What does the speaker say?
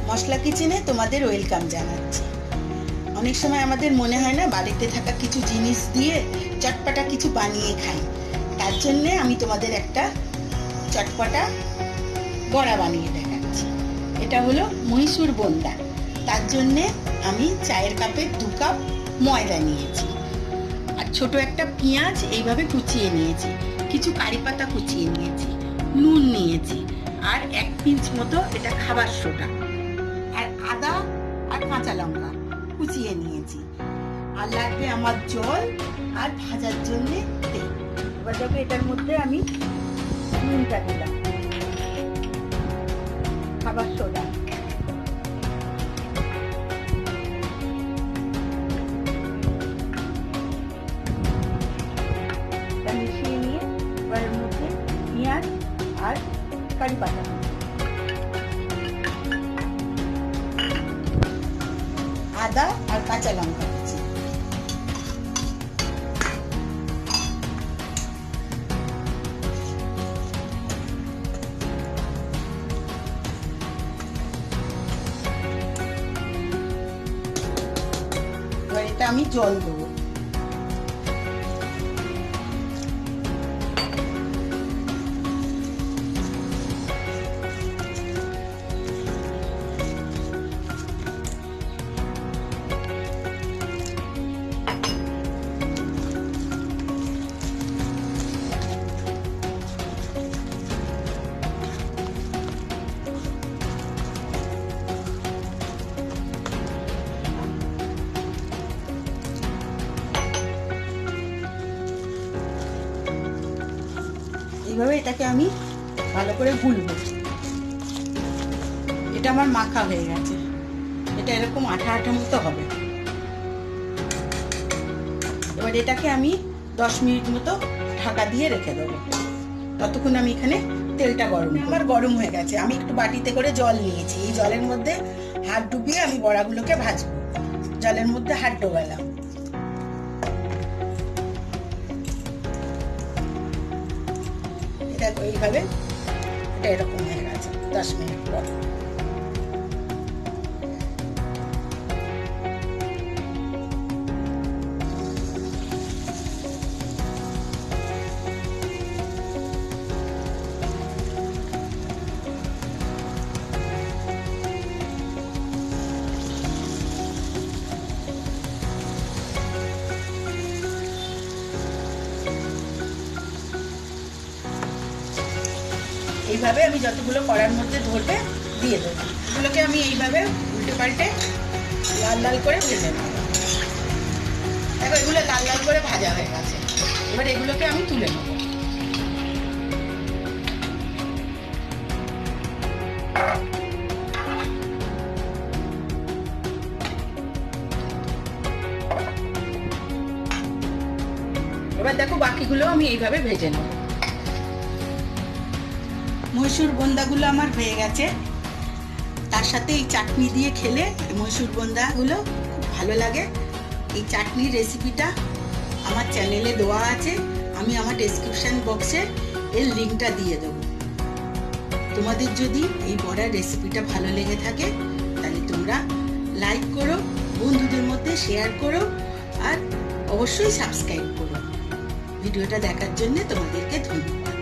মশলা কিচেনে তোমাদের ওয়েলকাম জানাচ্ছি। অনেক সময় আমাদের মনে হয় না বাড়িতে থাকা কিছু জিনিস দিয়ে চটপটা কিছু বানিয়ে খাই। তার জন্যে আমি তোমাদের একটা চটপটা বড়া বানিয়ে দেখাচ্ছি। এটা হলো মহীশূর বোন্দা। তার জন্যে আমি চায়ের কাপে 2 কাপ ময়দা নিয়েছি, আর ছোট একটা পেঁয়াজ এইভাবে কুচিয়ে নিয়েছি, কিছু কারি পাতা কুচিয়ে নিয়েছি, নুন নিয়েছি, আর 1 পিঞ্চ মতো এটা খাবার সোডা, আর আদা আর কাঁচা লঙ্কা কুচিয়ে নিয়েছি, আর লাগবে আমার জল আর ভাজার জন্য তেল। এবার দেখো এটার মধ্যে আমি নুনটা দিলাম, খাবার সোডা, মিশিয়ে নিয়ে এবার এর মধ্যে পেঁয়াজ আর কারি পাতা, আদা আর কাঁচা লঙ্কা কুচি, এবার এটা আমি জল দেবো। এইভাবে এটাকে আমি ভালো করে গুলবো। এটা আমার মাখা হয়ে গেছে, এটা এরকম আঠা আঠা মতো হবে। এবার এটাকে আমি 10 মিনিট মতো ঢাকা দিয়ে রেখে দেবো। ততক্ষণ আমি এখানে তেলটা আমার গরম হয়ে গেছে। আমি একটু বাটিতে করে জল নিয়েছি, এই জলের মধ্যে হাত ডুবিয়ে আমি বড়াগুলোকে ভাজবো। জলের মধ্যে হাত ডোবালাম, এইভাবে এটা এরকম হয়ে গেছে 10 মিনিট পর। এইভাবে আমি যতগুলো কড়ার মধ্যে ধরবে দিয়ে দেবো। এগুলোকে আমি এইভাবে উল্টে পাল্টে লাল লাল করে ভেজে নেব। দেখো এগুলো লাল লাল করে ভাজা হয়ে গেছে। এবার এগুলোকে আমি তুলে নেব। এবার দেখো বাকিগুলো আমি এইভাবে ভেজে নেব। মহীশূর বোন্দাগুলো আমার হয়ে গেছে। তার সাথে এই চাটনি দিয়ে খেলে মহীশূর বোন্দাগুলো খুব ভালো লাগে। এই চাটনির রেসিপিটা আমার চ্যানেলে দেওয়া আছে, আমি আমার ডেসক্রিপশন বক্সে এর লিঙ্কটা দিয়ে দেবো। তোমাদের যদি এই বড়ার রেসিপিটা ভালো লেগে থাকে তাহলে তোমরা লাইক করো, বন্ধুদের মধ্যে শেয়ার করো, আর অবশ্যই সাবস্ক্রাইব করো। ভিডিওটা দেখার জন্য তোমাদেরকে ধন্যবাদ।